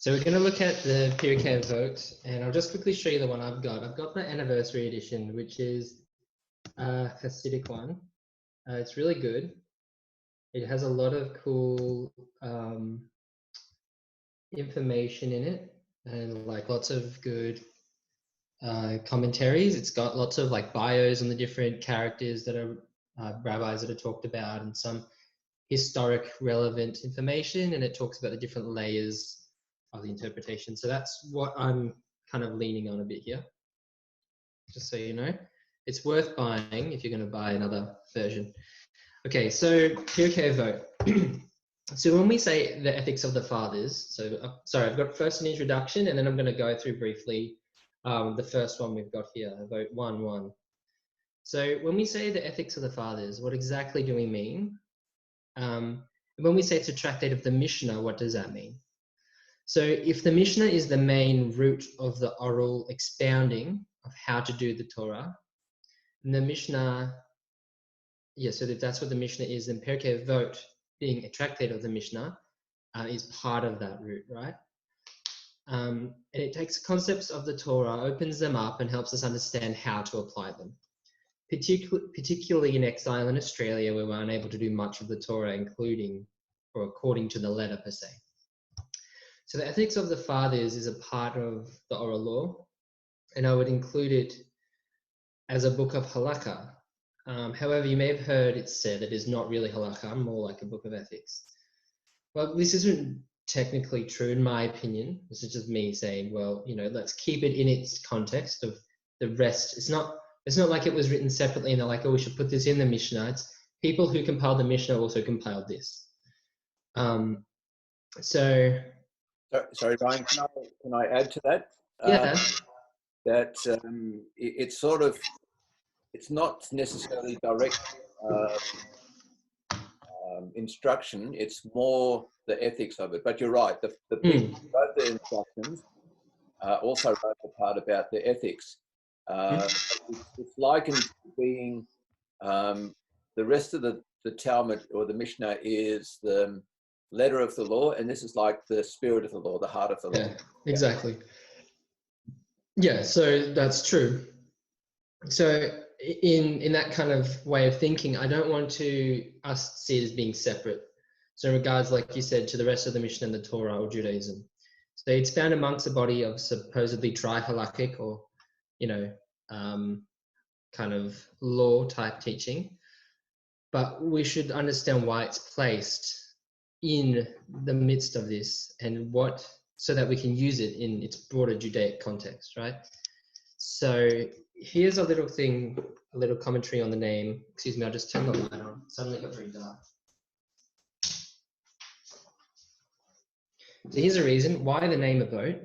So we're going to look at the Pirkei Avot, and I'll just quickly show you the one I've got. I've got the anniversary edition, which is a Hasidic one. It's really good. It has a lot of cool information in it, and like lots of good commentaries. It's got lots of like bios on the different characters that are rabbis that are talked about, and some historic relevant information, and it talks about the different layers of the interpretation. So that's what I'm kind of leaning on a bit here, just so you know. It's worth buying if you're going to buy another version. Okay, so Pirkei Avot. So when we say the ethics of the fathers, so sorry, I've got first an introduction, and then I'm going to go through briefly the first one we've got here, Avot 1:1. So when we say the ethics of the fathers, what exactly do we mean? When we say it's a tractate of the Mishna, what does that mean? So if the Mishna is the main root of the oral expounding of how to do the Torah, and the Mishna, so if that's what the Mishna is, then Pirkei Avot, being a tractate of the Mishna, is part of that root, right? And it takes concepts of the Torah, opens them up, and helps us understand how to apply them. Particularly in exile in Australia, where we're unable to do much of the Torah, including or according to the letter per se. So the ethics of the fathers is a part of the oral law, and I would include it as a book of halakha. However, you may have heard it said it is not really halakha, more like a book of ethics. Well, this isn't technically true in my opinion. This is just me saying, well, let's keep it in its context of the rest. It's not like it was written separately and they're like, oh, we should put this in the Mishnah. It's people who compiled the Mishnah also compiled this. Sorry, Brian, can I add to that? Yeah. It's not necessarily direct instruction. It's more the ethics of it. But you're right. The people who wrote the instructions also wrote the part about the ethics. It's likened to being the rest of the Talmud or the Mishnah is the letter of the law, and this is like the spirit of the law, the heart of the law. Yeah, exactly. Yeah, so that's true. So in that kind of way of thinking, I don't want us see it as being separate. So in regards, like you said, to the rest of the Mishnah and the Torah or Judaism. So it's found amongst a body of supposedly tri-halakhic or, kind of law type teaching. But we should understand why it's placed in the midst of this and so that we can use it in its broader Judaic context, right? So here's a little commentary on the name. Excuse me, I'll just turn the light on. Suddenly got very dark. So here's a reason why the name Avot.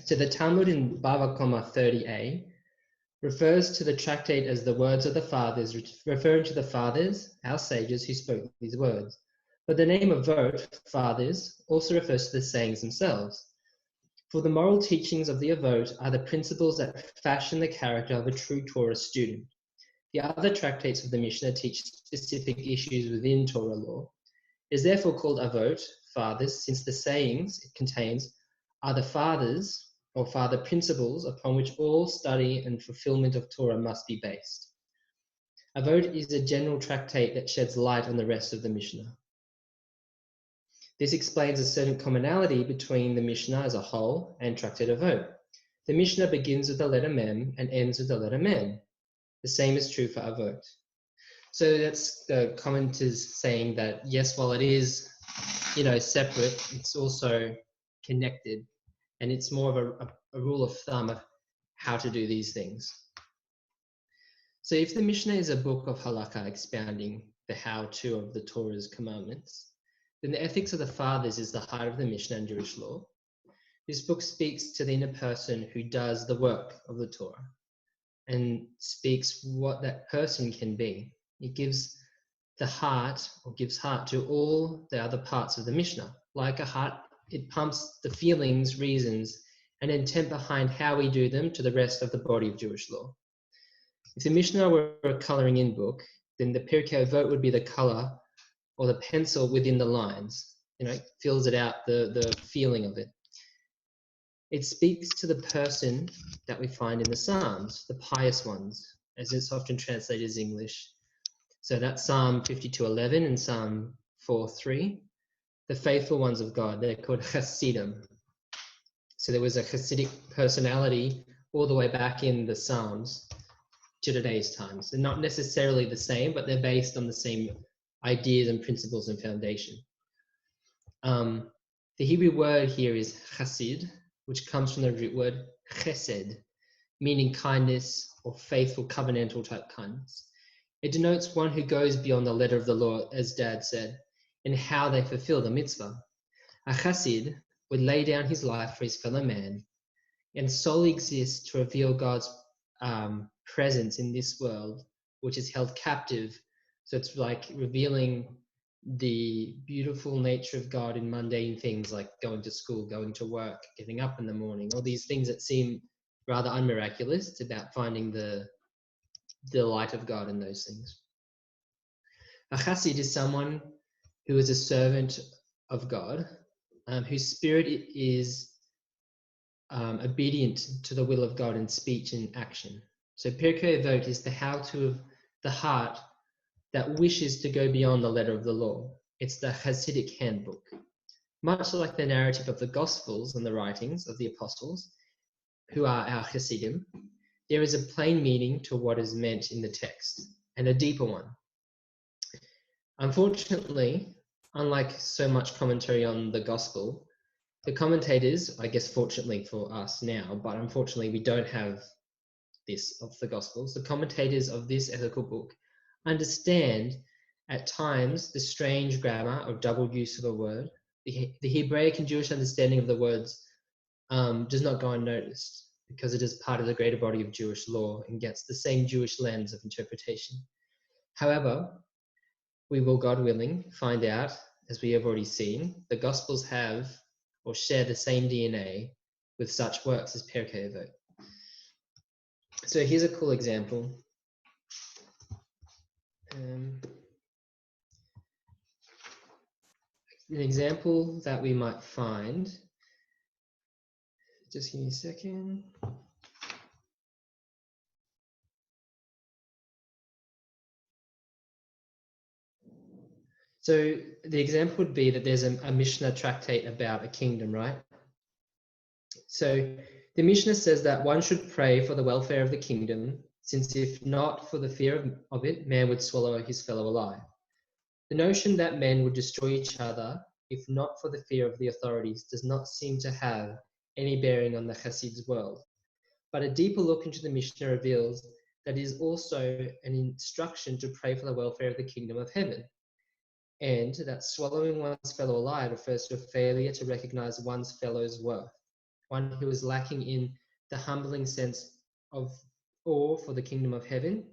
So the Talmud in Bava Kama 30a refers to the tractate as the words of the fathers, referring to the fathers, our sages, who spoke these words. But the name Avot, fathers, also refers to the sayings themselves. For the moral teachings of the Avot are the principles that fashion the character of a true Torah student. The other tractates of the Mishnah teach specific issues within Torah law. It is therefore called Avot, fathers, since the sayings it contains are the fathers or father principles upon which all study and fulfillment of Torah must be based. Avot is a general tractate that sheds light on the rest of the Mishnah. This explains a certain commonality between the Mishnah as a whole and Tractate Avot. The Mishnah begins with the letter Mem and ends with the letter Mem. The same is true for Avot. So that's the commenters saying that, yes, while it is, separate, it's also connected. And it's more of a rule of thumb of how to do these things. So if the Mishnah is a book of halakha expounding the how-to of the Torah's commandments, then the ethics of the fathers is the heart of the Mishnah and Jewish law. This book speaks to the inner person who does the work of the Torah and speaks what that person can be. It gives heart to all the other parts of the Mishnah. Like a heart, it pumps the feelings, reasons, and intent behind how we do them to the rest of the body of Jewish law. If the Mishnah were a coloring in book, then the Pirkei Avot would be the color or the pencil within the lines, fills it out, the feeling of it. It speaks to the person that we find in the Psalms, the pious ones, as it's often translated as English. So that's Psalm 52:11 and Psalm 4:3. The faithful ones of God, they're called Hasidim. So there was a Hasidic personality all the way back in the Psalms to today's times. They're not necessarily the same, but they're based on the same ideas and principles and foundation. The Hebrew word here is Hasid, which comes from the root word chesed, meaning kindness or faithful covenantal type kindness. It denotes one who goes beyond the letter of the law, as Dad said, in how they fulfill the mitzvah. A chassid would lay down his life for his fellow man and solely exists to reveal God's presence in this world, which is held captive. So it's like revealing the beautiful nature of God in mundane things like going to school, going to work, getting up in the morning, all these things that seem rather unmiraculous. It's about finding the light of God in those things. A chassid is someone who is a servant of God, whose spirit is obedient to the will of God in speech and action. So Pirkei Avot is the how-to of the heart that wishes to go beyond the letter of the law. It's the Hasidic handbook. Much like the narrative of the Gospels and the writings of the apostles, who are our Hasidim, there is a plain meaning to what is meant in the text, and a deeper one. Unfortunately, unlike so much commentary on the Gospel, the commentators, I guess fortunately for us now, but unfortunately we don't have this of the Gospels, the commentators of this ethical book understand at times the strange grammar or double use of a word. The Hebraic and Jewish understanding of the words does not go unnoticed because it is part of the greater body of Jewish law and gets the same Jewish lens of interpretation. However, we will, God willing, find out, as we have already seen, the Gospels have or share the same DNA with such works as Pirkei Avot. So here's a cool example. An example that we might find, just give me a second. So the example would be that there's a Mishna tractate about a kingdom, right? So the Mishna says that one should pray for the welfare of the kingdom, since if not for the fear of it, man would swallow his fellow alive. The notion that men would destroy each other, if not for the fear of the authorities, does not seem to have any bearing on the Hasid's world. But a deeper look into the Mishna reveals that it is also an instruction to pray for the welfare of the kingdom of heaven, and that swallowing one's fellow alive refers to a failure to recognize one's fellow's worth. One who is lacking in the humbling sense of awe for the kingdom of heaven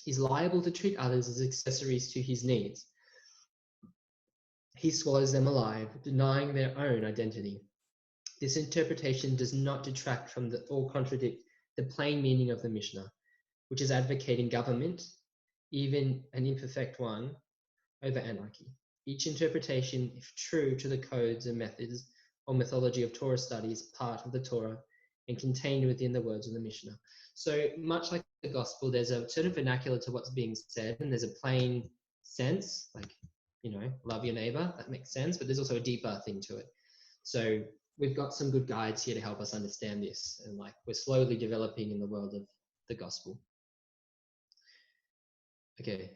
is liable to treat others as accessories to his needs. He swallows them alive, denying their own identity. This interpretation does not detract from or contradict the plain meaning of the Mishnah, which is advocating government, even an imperfect one, over anarchy. Each interpretation, if true to the codes and methods or mythology of Torah studies, part of the Torah and contained within the words of the Mishnah. So much like the Gospel, there's a sort of vernacular to what's being said, and there's a plain sense, like, you know, love your neighbor, that makes sense, but there's also a deeper thing to it. So we've got some good guides here to help us understand this, and like we're slowly developing in the world of the Gospel. Okay.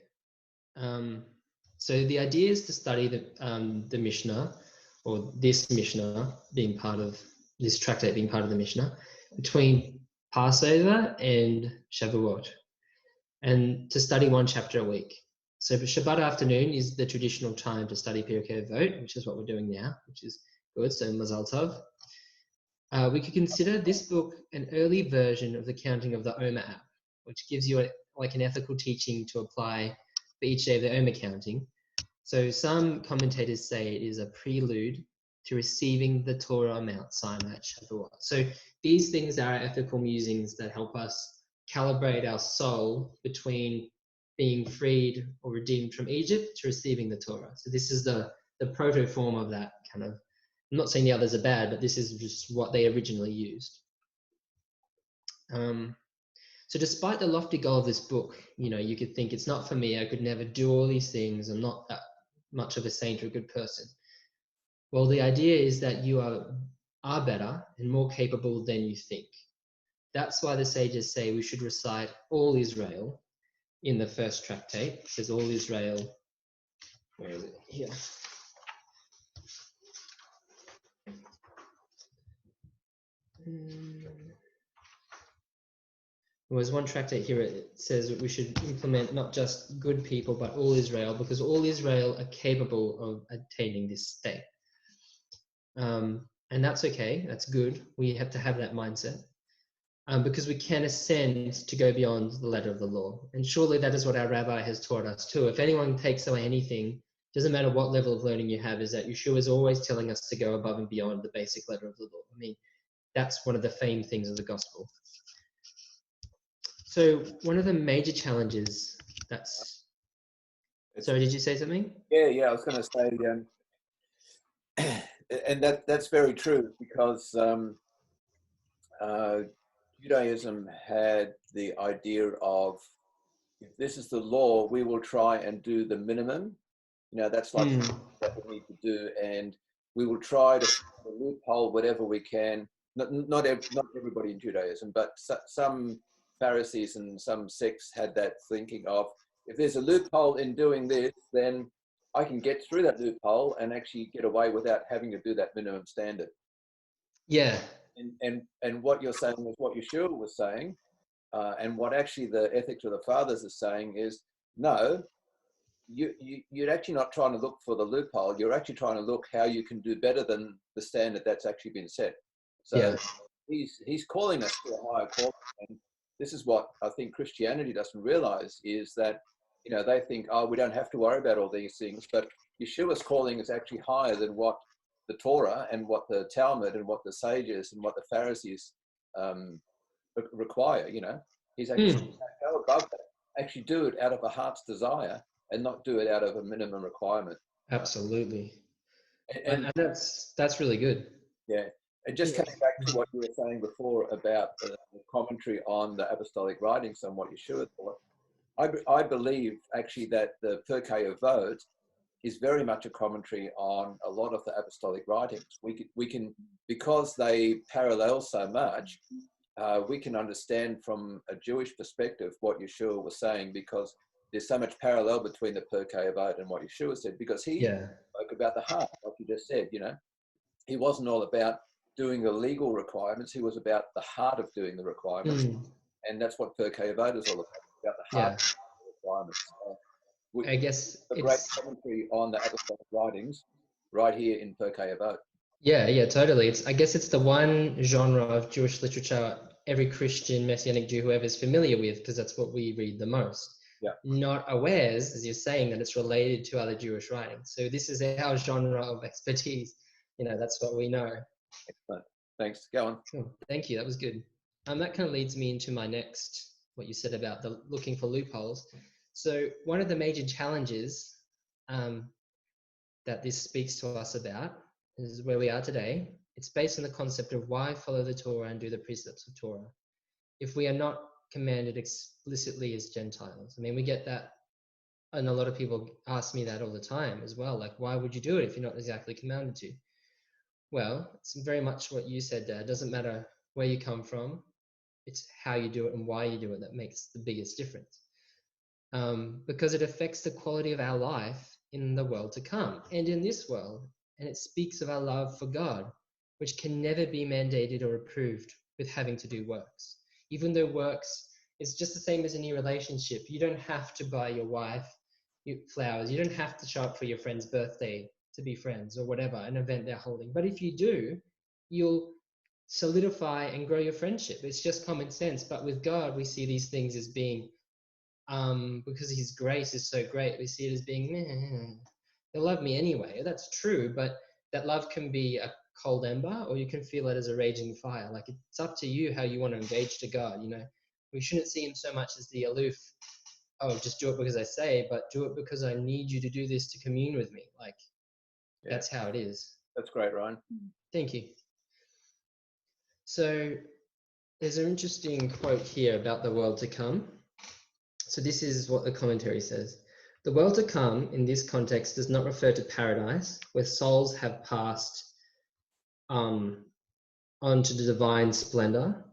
So the idea is to study the Mishnah, or this Mishnah being part of this tractate, being part of the Mishnah, between Passover and Shavuot, and to study one chapter a week. So Shabbat afternoon is the traditional time to study Pirkei Avot, which is what we're doing now, which is good. So Mazal Tov. We could consider this book an early version of the counting of the Omer app, which gives you like an ethical teaching to apply for each day of the Omer counting. So some commentators say it is a prelude to receiving the Torah on Mount Sinai at Shavuot. So these things are ethical musings that help us calibrate our soul between being freed or redeemed from Egypt to receiving the Torah. So this is the proto form of that kind of I'm not saying the others are bad, but this is just what they originally used. So despite the lofty goal of this book, you could think it's not for me. I could never do all these things. I'm not that much of a saint or a good person. Well, the idea is that you are better and more capable than you think. That's why the sages say we should recite all Israel in the first tractate. It says all Israel. Where is it? Here. There's one tractate here. It says that we should implement not just good people, but all Israel, because all Israel are capable of attaining this state. And that's okay. That's good. We have to have that mindset. Because we can ascend to go beyond the letter of the law. And surely that is what our rabbi has taught us too. If anyone takes away anything, doesn't matter what level of learning you have, is that Yeshua is always telling us to go above and beyond the basic letter of the law. I mean, that's one of the famed things of the gospel. So one of the major challenges sorry, did you say something? Yeah, I was going to say, and that's very true, because Judaism had the idea of, if this is the law, we will try and do the minimum. That's like that we need to do, and we will try to find a loophole whatever we can. Not everybody in Judaism, but some Pharisees and some sects had that thinking of, if there's a loophole in doing this, then I can get through that loophole and actually get away without having to do that minimum standard. Yeah. And what you're saying is what Yeshua was saying, and what actually the ethics of the fathers is saying is, no, you're actually not trying to look for the loophole. You're actually trying to look how you can do better than the standard that's actually been set. So he's calling us to a higher calling. And this is what I think Christianity doesn't realize, is that, they think, oh, we don't have to worry about all these things. But Yeshua's calling is actually higher than what the Torah and what the Talmud and what the sages and what the Pharisees require. He's actually go above that. Actually do it out of a heart's desire and not do it out of a minimum requirement. Absolutely. And that's really good. Yeah. And just coming back to what you were saying before about the commentary on the apostolic writings and what Yeshua thought, I believe actually that the Pirkei Avot is very much a commentary on a lot of the apostolic writings. We can, because they parallel so much, we can understand from a Jewish perspective what Yeshua was saying, because there's so much parallel between the Pirkei Avot and what Yeshua said, because he spoke about the heart, like you just said. He wasn't all about doing the legal requirements. He was about the heart of doing the requirements. And that's what Pirkei Avot is all about the heart of the requirements. I guess a great commentary on the apostolic writings right here in Pirkei Avot. Yeah, totally. I guess it's the one genre of Jewish literature every Christian, Messianic Jew, whoever is familiar with, because that's what we read the most. Yeah. Not aware, as you're saying, that it's related to other Jewish writings. So this is our genre of expertise. That's what we know. Excellent. Thanks. Go on. Cool. Thank you. That was good. That kind of leads me into my next, what you said about the looking for loopholes. So one of the major challenges that this speaks to us about is where we are today. It's based on the concept of why follow the Torah and do the precepts of Torah if we are not commanded explicitly as Gentiles. I mean, we get that, and a lot of people ask me that all the time as well. Like, why would you do it if you're not exactly commanded to? Well, it's very much what you said, Dad. It doesn't matter where you come from. It's how you do it and why you do it that makes the biggest difference. Because it affects the quality of our life in the world to come and in this world. And it speaks of our love for God, which can never be mandated or approved with having to do works. Even though works is just the same as any relationship. You don't have to buy your wife flowers. You don't have to show up for your friend's birthday to be friends or whatever, an event they're holding. But if you do, you'll solidify and grow your friendship. It's just common sense. But with God, we see these things as being, because his grace is so great, we see it as being, they love me anyway. That's true, but that love can be a cold ember, or you can feel it as a raging fire. Like, it's up to you how you want to engage to God. We shouldn't see him so much as the aloof, oh, just do it because I say, but do it because I need you to do this to commune with me. Like, that's how it is. That's great, Ryan. Thank you. So there's an interesting quote here about the world to come. So this is what the commentary says. The world to come in this context does not refer to paradise, where souls have passed on to the divine splendor,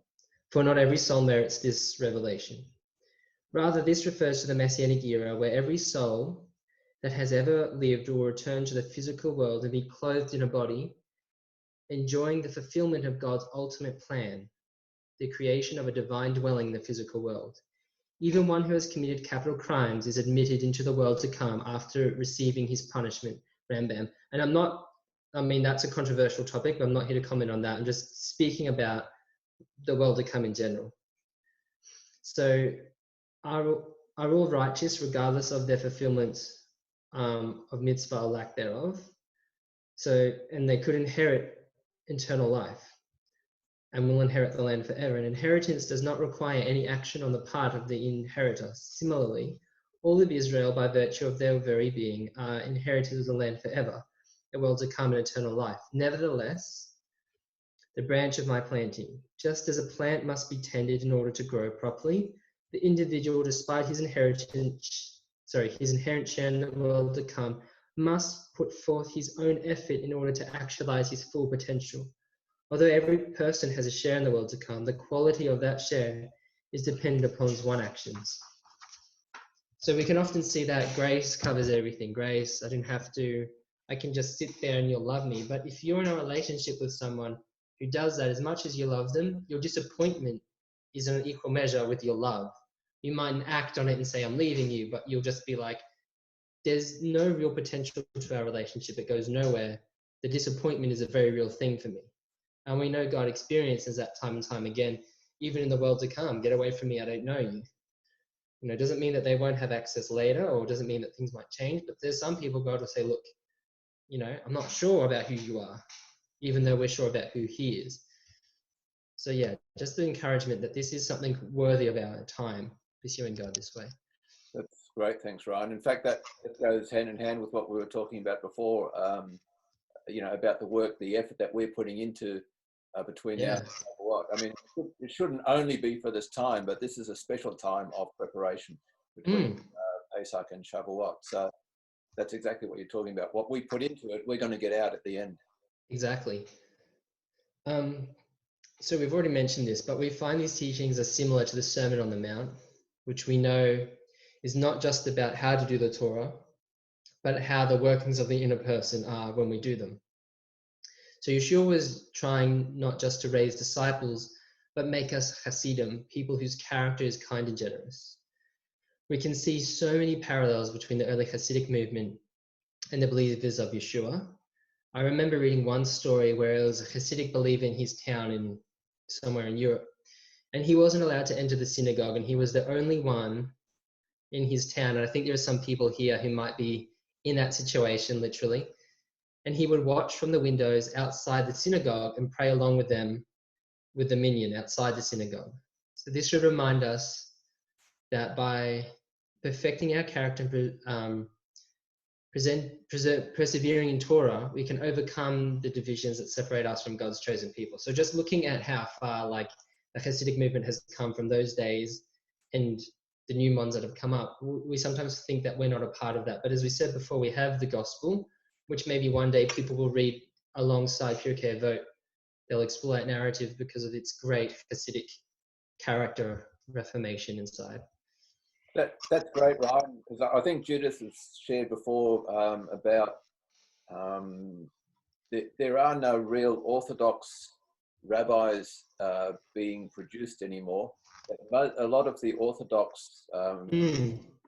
for not every soul merits this revelation. Rather, this refers to the Messianic era, where every soul that has ever lived will return to the physical world and be clothed in a body, enjoying the fulfillment of God's ultimate plan, the creation of a divine dwelling in the physical world. Even one who has committed capital crimes is admitted into the world to come after receiving his punishment, Rambam. And that's a controversial topic, but I'm not here to comment on that. I'm just speaking about the world to come in general. So are all righteous regardless of their fulfillment of mitzvah or lack thereof? So, and they could inherit eternal life and will inherit the land forever. An inheritance does not require any action on the part of the inheritor. Similarly, all of Israel, by virtue of their very being, are inheritors of the land forever, the world to come and eternal life. Nevertheless, the branch of my planting, just as a plant must be tended in order to grow properly, the individual, despite his inherent share in the world to come, must put forth his own effort in order to actualize his full potential. Although every person has a share in the world to come, the quality of that share is dependent upon one's own actions. So we can often see that grace covers everything. Grace, I can just sit there and you'll love me. But if you're in a relationship with someone who does that, as much as you love them, your disappointment is on an equal measure with your love. You mightn't act on it and say, I'm leaving you, but you'll just be like, there's no real potential to our relationship. It goes nowhere. The disappointment is a very real thing for me. And we know God experiences that time and time again, even in the world to come. Get away from me, I don't know you. It doesn't mean that they won't have access later, or doesn't mean that things might change, but there's some people God will say, look, I'm not sure about who you are, even though we're sure about who he is. So yeah, just the encouragement that this is something worthy of our time, pursuing God this way. That's great. Thanks, Ryan. In fact, that goes hand in hand with what we were talking about before, about the work, the effort that we're putting into between now and Shavuot. I mean, it shouldn't only be for this time, but this is a special time of preparation between Pesach and Shavuot. So that's exactly what you're talking about. What we put into it, we're going to get out at the end. Exactly. So we've already mentioned this, but we find these teachings are similar to the Sermon on the Mount, which we know is not just about how to do the Torah, but how the workings of the inner person are when we do them. So Yeshua was trying not just to raise disciples, but make us Hasidim, people whose character is kind and generous. We can see so many parallels between the early Hasidic movement and the believers of Yeshua. I remember reading one story where it was a Hasidic believer in his town somewhere in Europe, and he wasn't allowed to enter the synagogue, and he was the only one in his town. And I think there are some people here who might be in that situation, literally. And he would watch from the windows outside the synagogue and pray along with them, with the minyan outside the synagogue. So this should remind us that by perfecting our character and persevering in Torah, we can overcome the divisions that separate us from God's chosen people. So just looking at how far the Hasidic movement has come from those days and the new ones that have come up, we sometimes think that we're not a part of that. But as we said before, we have the gospel, which maybe one day people will read alongside Pirkei Avot. They'll explore that narrative because of its great Hasidic character reformation inside. That's great, Ryan, because I think Judith has shared before about there are no real Orthodox rabbis being produced anymore. A lot of the Orthodox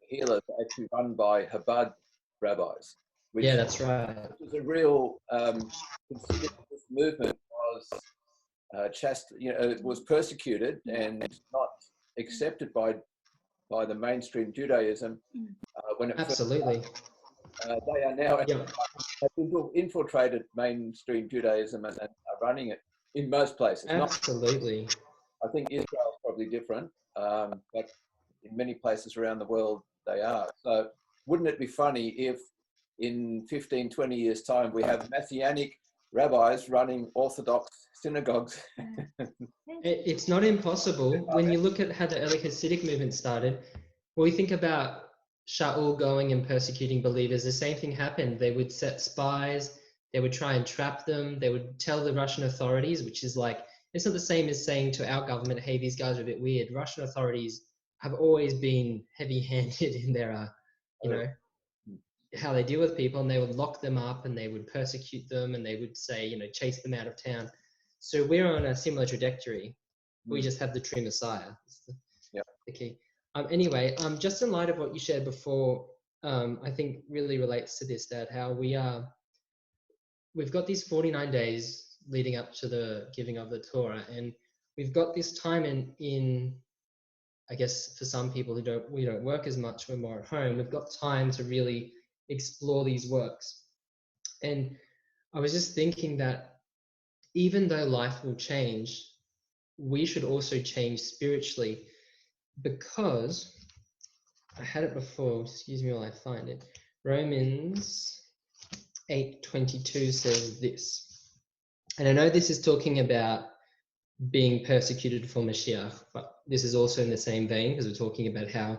healers are actually run by Chabad rabbis. Yeah, that's right. Which is a real considered this movement was it was persecuted and not accepted by the mainstream Judaism when it absolutely first they are now have infiltrated mainstream Judaism and are running it in most places. Absolutely. I think Israel is probably different, but in many places around the world they are. So wouldn't it be funny if in 15, 20 years' time we have Messianic rabbis running Orthodox synagogues. It's not impossible. When you look at how the early Hasidic movement started, when we think about Shaul going and persecuting believers, the same thing happened. They would set spies, they would try and trap them, they would tell the Russian authorities, which is like, it's not the same as saying to our government, hey, these guys are a bit weird. Russian authorities have always been heavy-handed in their, how they deal with people, and they would lock them up and they would persecute them and they would say, chase them out of town. So we're on a similar trajectory. We just have the true Messiah. The key. Anyway, just in light of what you shared before, I think really relates to this, Dad, how we've got these 49 days leading up to the giving of the Torah, and we've got this time in I guess for some people we don't work as much, we're more at home, we've got time to really explore these works. And I was just thinking that even though life will change, we should also change spiritually, because I had it before, excuse me while I find it. Romans 8:22 says this. And I know this is talking about being persecuted for Mashiach, but this is also in the same vein, because we're talking about how,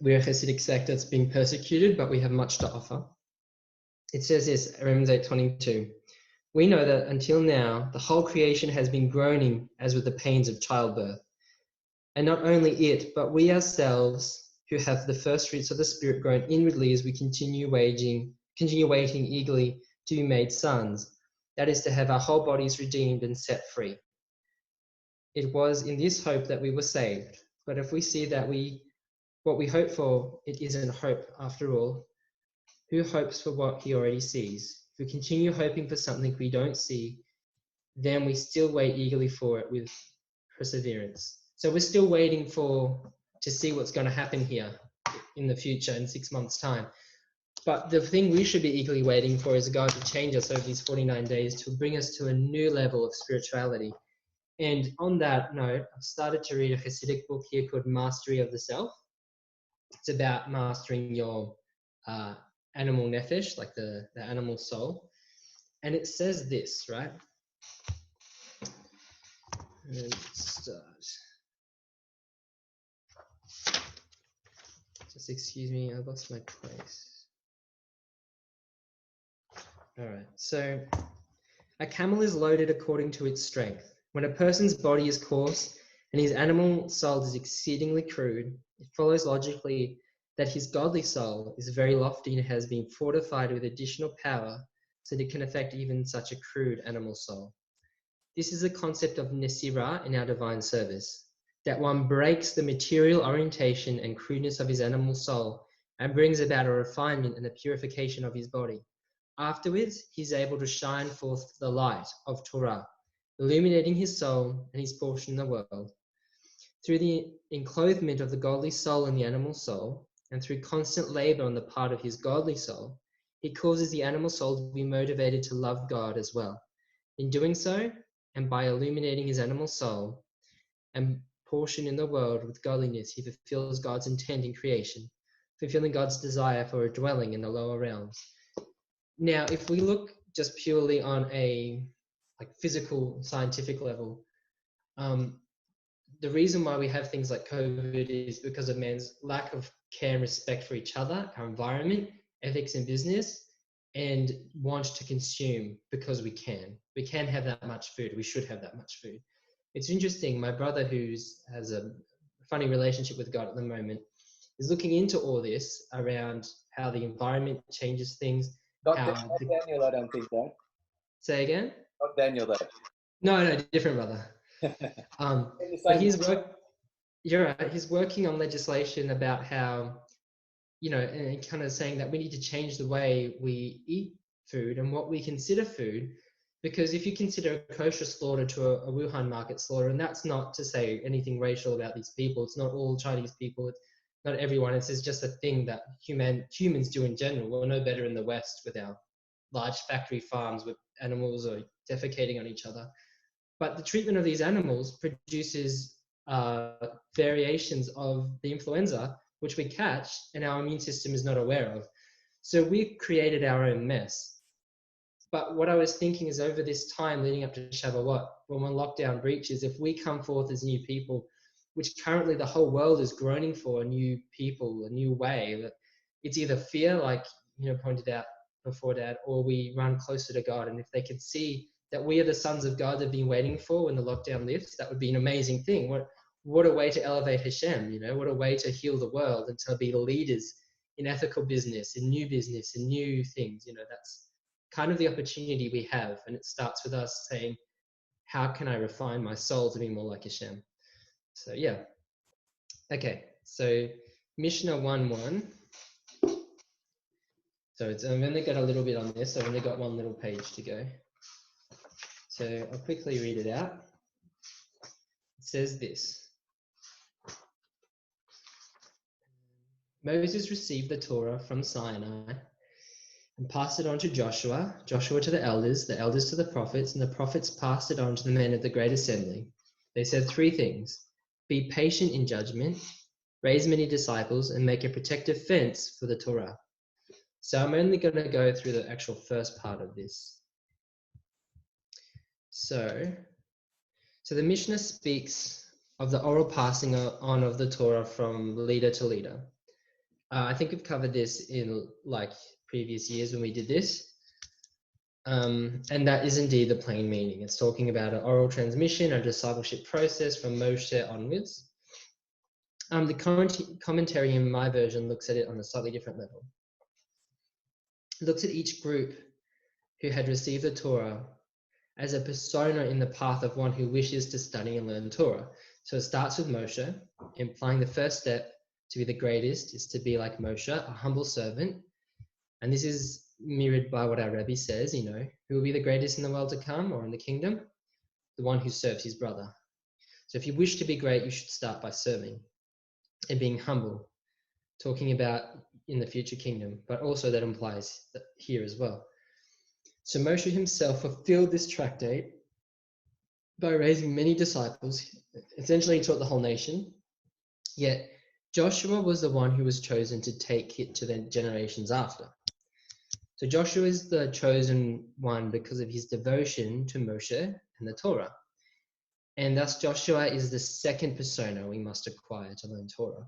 we're a Hasidic sect that's being persecuted, but we have much to offer. It says this, Romans 8:22. We know that until now, the whole creation has been groaning as with the pains of childbirth. And not only it, but we ourselves, who have the first fruits of the Spirit, groan inwardly as we continue waiting eagerly to be made sons. That is, to have our whole bodies redeemed and set free. It was in this hope that we were saved. But if we see that what we hope for, it isn't hope after all, who hopes for what he already sees? If we continue hoping for something we don't see, then we still wait eagerly for it with perseverance. So we're still waiting to see what's going to happen here in the future in 6 months' time. But the thing we should be eagerly waiting for is God to change us over these 49 days to bring us to a new level of spirituality. And on that note, I've started to read a Hasidic book here called Mastery of the Self. It's about mastering your animal nefesh, like the animal soul. And it says this, right? Let's start. Just excuse me, I lost my place. All right, so a camel is loaded according to its strength. When a person's body is coarse and his animal soul is exceedingly crude, it follows logically that his godly soul is very lofty and has been fortified with additional power so that it can affect even such a crude animal soul. This is the concept of Nesirah in our divine service, that one breaks the material orientation and crudeness of his animal soul and brings about a refinement and a purification of his body. Afterwards, he is able to shine forth the light of Torah, illuminating his soul and his portion in the world. Through the enclothement of the godly soul in the animal soul, and through constant labor on the part of his godly soul, he causes the animal soul to be motivated to love God as well. In doing so, and by illuminating his animal soul and portion in the world with godliness, he fulfills God's intent in creation, fulfilling God's desire for a dwelling in the lower realms. Now, if we look just purely on a physical, scientific level, the reason why we have things like COVID is because of man's lack of care and respect for each other, our environment, ethics in business, and want to consume because we can. We can have that much food. We should have that much food. It's interesting. My brother, who has a funny relationship with God at the moment, is looking into all this around how the environment changes things. Not Daniel, I don't think, Dad. Say again? Not Daniel, though. No, different brother. But you're right. He's working on legislation about how, and kind of saying that we need to change the way we eat food and what we consider food. Because if you consider a kosher slaughter to a Wuhan market slaughter, and that's not to say anything racial about these people, it's not all Chinese people, it's not everyone, it's just a thing that humans do in general. We're no better in the West with our large factory farms where animals are defecating on each other. But the treatment of these animals produces variations of the influenza, which we catch and our immune system is not aware of. So we've created our own mess. But what I was thinking is over this time leading up to Shavuot, when lockdown breaches, if we come forth as new people, which currently the whole world is groaning for, a new people, a new way, it's either fear, like pointed out before, Dad, or we run closer to God. And if they could see that we are the sons of God they've been waiting for when the lockdown lifts, that would be an amazing thing. What a way to elevate Hashem, what a way to heal the world and to be leaders in ethical business, in new things. That's kind of the opportunity we have. And it starts with us saying, how can I refine my soul to be more like Hashem? So, yeah. Okay, so Mishnah 1:1. So I've only got a little bit on this. I've only got one little page to go. So I'll quickly read it out. It says this. Moses received the Torah from Sinai and passed it on to Joshua to the elders to the prophets, and the prophets passed it on to the men of the great assembly. They said 3 things: be patient in judgment, raise many disciples, and make a protective fence for the Torah. So I'm only going to go through the actual first part of this. So the Mishnah speaks of the oral passing on of the Torah from leader to leader. I think we've covered this in previous years when we did this. And that is indeed the plain meaning. It's talking about an oral transmission, a discipleship process from Moshe onwards. The commentary in my version looks at it on a slightly different level. It looks at each group who had received the Torah as a persona in the path of one who wishes to study and learn Torah. So it starts with Moshe, implying the first step to be the greatest is to be like Moshe, a humble servant. And this is mirrored by what our Rebbe says, who will be the greatest in the world to come or in the kingdom? The one who serves his brother. So if you wish to be great, you should start by serving and being humble, talking about in the future kingdom, but also that implies that here as well. So Moshe himself fulfilled this tractate by raising many disciples. Essentially, he taught the whole nation. Yet Joshua was the one who was chosen to take it to the generations after. So Joshua is the chosen one because of his devotion to Moshe and the Torah. And thus Joshua is the second persona we must acquire to learn Torah.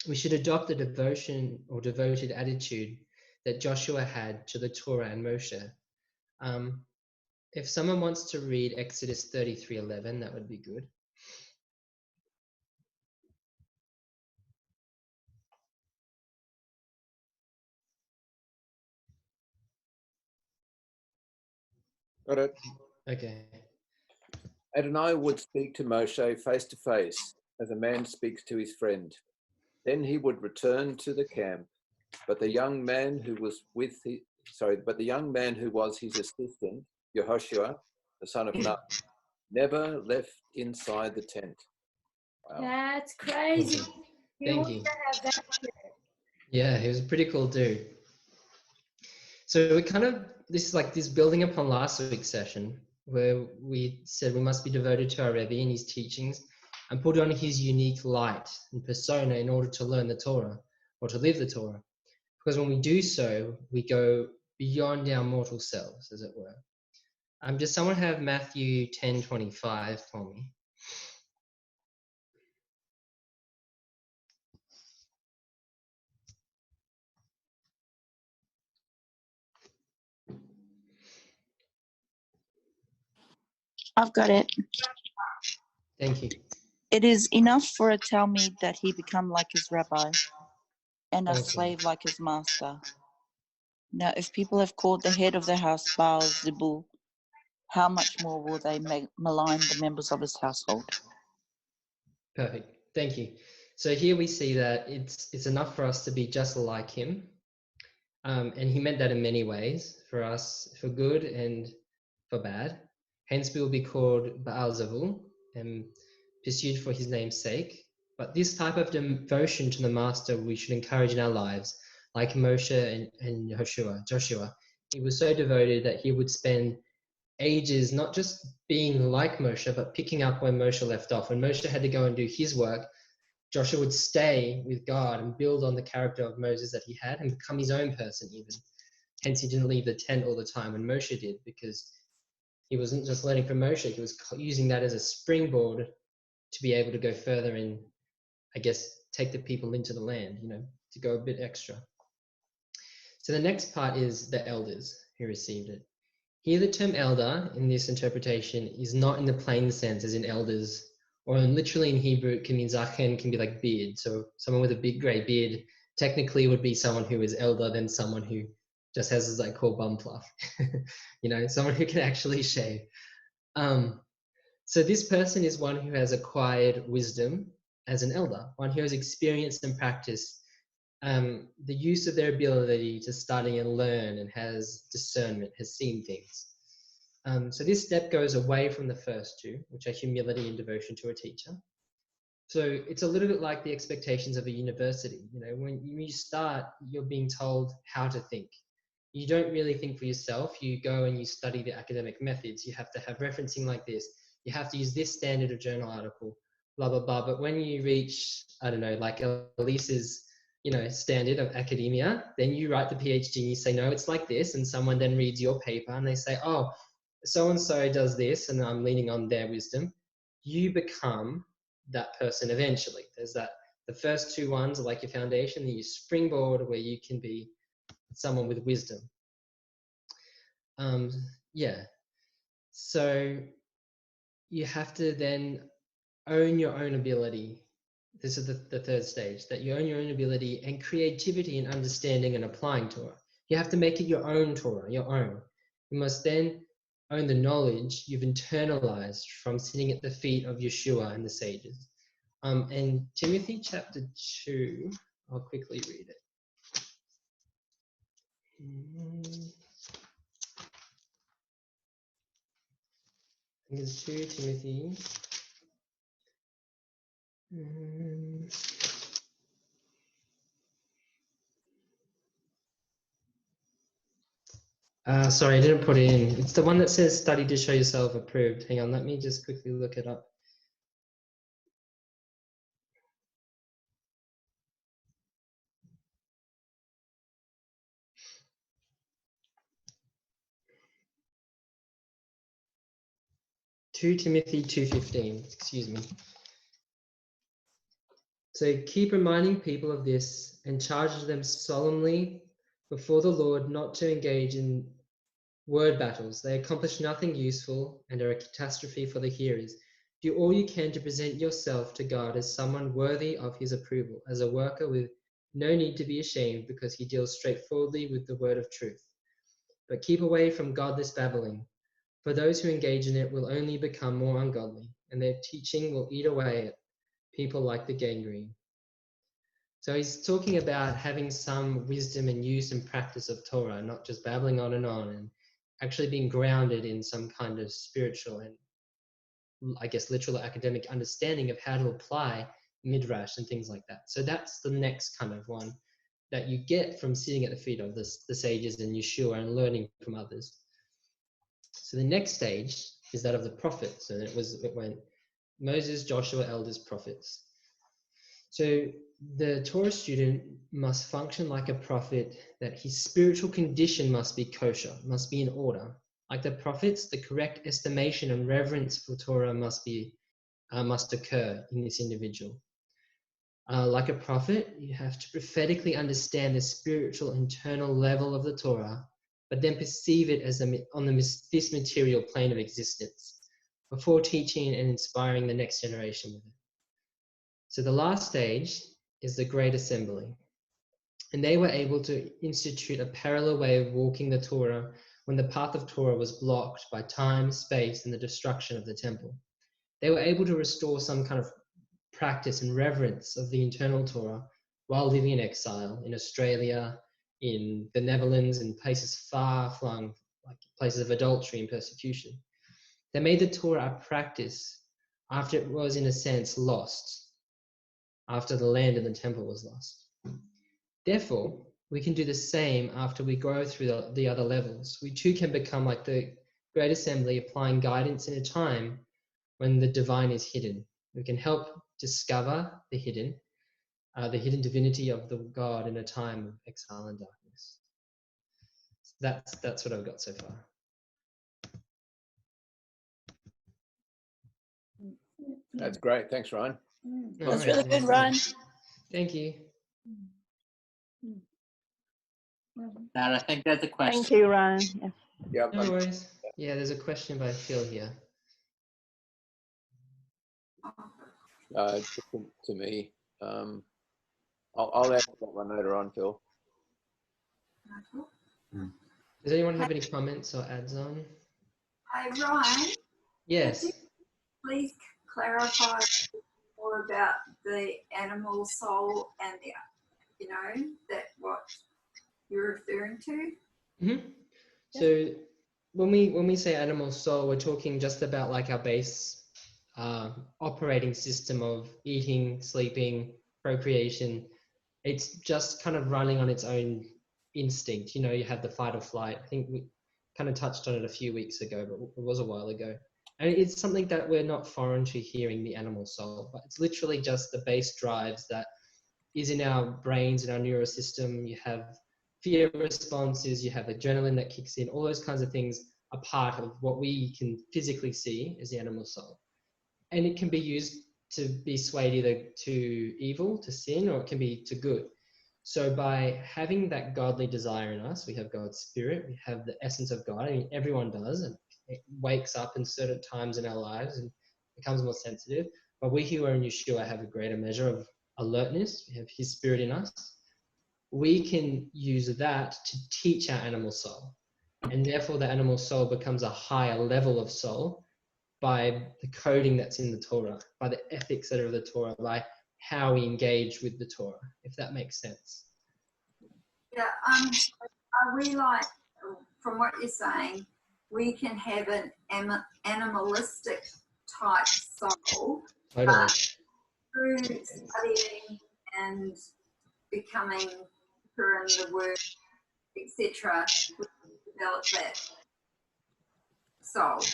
We should adopt the devotion or devoted attitude that Joshua had to the Torah and Moshe. If someone wants to read Exodus 33:11, that would be good. Got it. Okay. Adonai would speak to Moshe face to face, as a man speaks to his friend. Then he would return to the camp, but the young man who was his assistant, Yehoshua, the son of Nun, never left inside the tent. Wow. That's crazy. Thank you. Yeah, he was a pretty cool dude. So this is building upon last week's session where we said we must be devoted to our Rebbe and his teachings and put on his unique light and persona in order to learn the Torah or to live the Torah. Because when we do so, we go beyond our mortal selves, as it were. Does someone have Matthew 10:25 for me? I've got it. Thank you. It is enough for a Talmud that he become like his rabbi and a Awesome. slave like his master. Now, if people have called the head of the house Baal-zebul, how much more will they malign the members of his household? Perfect. Thank you. So here we see that it's enough for us to be just like him. And he meant that in many ways, for us, for good and for bad. Hence we will be called Baal-zebul and pursued for his name's sake. But this type of devotion to the master we should encourage in our lives, like Moshe and Joshua. He was so devoted that he would spend ages not just being like Moshe, but picking up where Moshe left off. When Moshe had to go and do his work, Joshua would stay with God and build on the character of Moses that he had and become his own person even. Hence, he didn't leave the tent all the time when Moshe did, because he wasn't just learning from Moshe, he was using that as a springboard to be able to go further and, I guess, take the people into the land, to go a bit extra. So the next part is the elders who received it. Here, the term elder in this interpretation is not in the plain sense as in elders, or literally in Hebrew, it can mean zachen, can be like beard. So someone with a big grey beard technically would be someone who is elder than someone who just has, as I call, bum fluff. Someone who can actually shave. So this person is one who has acquired wisdom as an elder, one who has experienced and practiced the use of their ability to study and learn, and has discernment, has seen things. So this step goes away from the first two, which are humility and devotion to a teacher. So it's a little bit like the expectations of a university. When you start, you're being told how to think. You don't really think for yourself. You go and you study the academic methods. You have to have referencing like this. You have to use this standard of journal article, blah, blah, blah. But when you reach, I don't know, like Elise's, standard of academia, then you write the PhD and you say, no, it's like this. And someone then reads your paper and they say, oh, so-and-so does this, and I'm leaning on their wisdom. You become that person eventually. There's that, the first two ones are like your foundation, then you springboard where you can be someone with wisdom. So you have to then own your own ability. This is the third stage, that you own your own ability and creativity and understanding and applying Torah. You have to make it your own Torah, your own. You must then own the knowledge you've internalized from sitting at the feet of Yeshua and the sages. And Timothy chapter 2, I'll quickly read it. I think it's 2 Timothy. Sorry, I didn't put it in. It's the one that says study to show yourself approved. Hang on, let me just quickly look it up. Two Timothy 2:15, excuse me. So keep reminding people of this and charge them solemnly before the Lord not to engage in word battles. They accomplish nothing useful and are a catastrophe for the hearers. Do all you can to present yourself to God as someone worthy of his approval, as a worker with no need to be ashamed, because he deals straightforwardly with the word of truth. But keep away from godless babbling, for those who engage in it will only become more ungodly, and their teaching will eat away at people like the gangrene. So he's talking about having some wisdom and use and practice of Torah, not just babbling on, and actually being grounded in some kind of spiritual and, I guess, literal academic understanding of how to apply midrash and things like that. So that's the next kind of one that you get from sitting at the feet of the sages and Yeshua and learning from others. So the next stage is that of the prophets, and it went Moses, Joshua, elders, prophets. So the Torah student must function like a prophet, that his spiritual condition must be kosher, must be in order. Like the prophets, the correct estimation and reverence for Torah must occur in this individual. Like a prophet, you have to prophetically understand the spiritual internal level of the Torah, but then perceive it as on this material plane of existence, before teaching and inspiring the next generation with it. So the last stage is the Great Assembly. And they were able to institute a parallel way of walking the Torah when the path of Torah was blocked by time, space, and the destruction of the temple. They were able to restore some kind of practice and reverence of the internal Torah while living in exile in Australia, in the Netherlands, in places far-flung, like places of adultery and persecution. They made the Torah a practice after it was, in a sense, lost, after the land and the temple was lost. Therefore, we can do the same after we go through the other levels. We too can become like the Great Assembly, applying guidance in a time when the divine is hidden. We can help discover the hidden divinity of the God in a time of exile and darkness. That's what I've got so far. That's great. Thanks, Ryan. No That's worries, really good, man. Ryan. Thank you. Dad, I think there's a question. Thank you, Ryan. Yes. Yeah, No worries. Yeah, there's a question by Phil here. to me. I'll answer that one later on, Phil. Does anyone have any comments or adds on? Hey, Ryan, Yes. please clarify more about the animal soul and the, that what you're referring to. Mm-hmm. So when we say animal soul, we're talking just about like our base operating system of eating, sleeping, procreation. It's just kind of running on its own instinct. You know, you have the fight or flight. I think we kind of touched on it a few weeks ago, but it was a while ago. And it's something that we're not foreign to hearing, the animal soul, but it's literally just the base drives that is in our brains, in our neurosystem. You have fear responses, you have adrenaline that kicks in, all those kinds of things are part of what we can physically see as the animal soul. And it can be used to be swayed either to evil, to sin, or it can be to good. So by having that godly desire in us, we have God's spirit, we have the essence of God. I mean, everyone does, and it wakes up in certain times in our lives and becomes more sensitive. But we who are in Yeshua have a greater measure of alertness. We have his spirit in us. We can use that to teach our animal soul. And therefore the animal soul becomes a higher level of soul by the coding that's in the Torah, by the ethics that are of the Torah, by how we engage with the Torah, if that makes sense. Yeah, are we like, from what you're saying, we can have an animalistic type soul, Totally. but through studying and becoming deeper in the word, etc., we can develop that soul.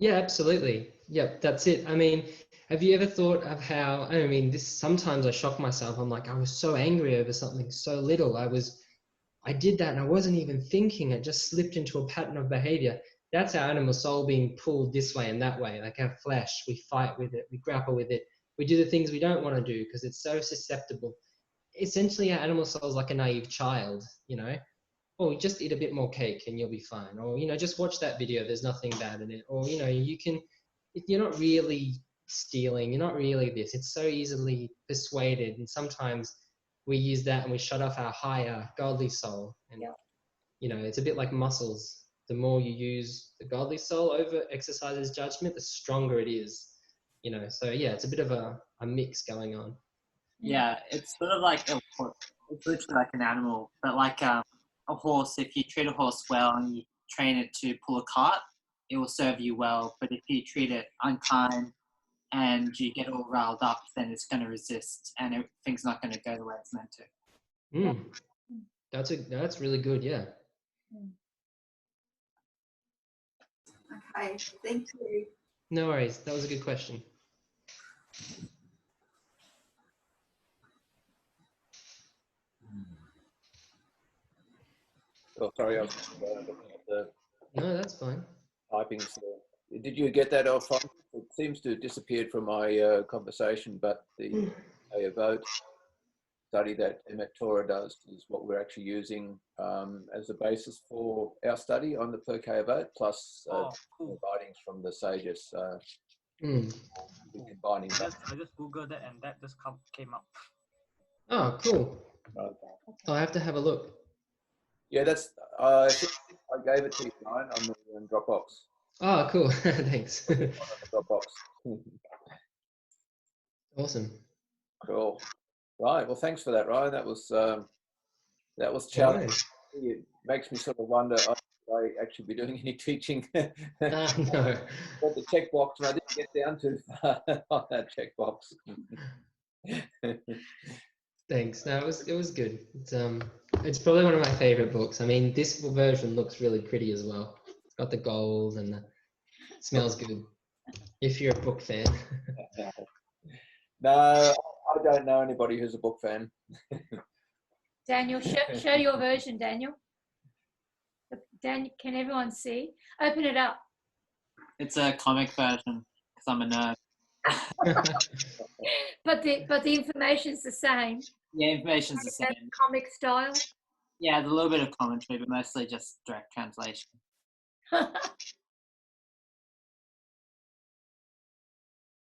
Yeah, absolutely. Yep, that's it. I mean, have you ever thought of how, I mean, sometimes I shock myself. I'm like, I was so angry over something so little. I did that and I wasn't even thinking. It just slipped into a pattern of behavior. That's our animal soul being pulled this way and that way. Like our flesh, we fight with it, we grapple with it. We do the things we don't want to do because it's so susceptible. Essentially, our animal soul is like a naive child, you know? Oh, just eat a bit more cake and you'll be fine. Or, just watch that video. There's nothing bad in it. Or, you're not really stealing. You're not really this. It's so easily persuaded. And sometimes we use that and we shut off our higher godly soul. And, it's a bit like muscles. The more you use the godly soul over exercises judgment, the stronger it is. So yeah, it's a bit of a mix going on. Yeah, it's sort of like it's literally like an animal, but like a horse. If you treat a horse well and you train it to pull a cart, it will serve you well. But if you treat it unkind and you get all riled up, then it's going to resist, and things not going to go the way it's meant to. That's really good. Yeah. Okay, thank you. No worries. That was a good question. Oh, sorry, I was looking at the No, that's fine. typing. So, did you get that, Alphonse? It seems to have disappeared from my conversation, but the Pirkei Avot study that Emet Torah does is what we're actually using as a basis for our study on the Pirkei Avot, plus writings from the sages. Combining that. I just googled it and that just came up. Oh, cool. Right. I'll have to have a look. Yeah, that's. I think I gave it to you, Ryan, on the Dropbox. Oh, cool. Thanks. On the Dropbox. Awesome. Cool. Right. Well, thanks for that, Ryan. That was challenging. It makes me sort of wonder. I actually be doing any teaching. No. Got the checkbox, and I didn't get down too far on that checkbox. Thanks. No, it was good. It's probably one of my favorite books. I mean, this version looks really pretty as well. It's got the gold and it smells good. If you're a book fan. No, I don't know anybody who's a book fan. Daniel, show your version, Daniel. The Dan, can everyone see? Open it up. It's a comic version because I'm a nerd. But the information's the same. Yeah, information's the That same. comic style. Yeah, there's a little bit of commentary, but mostly just direct translation.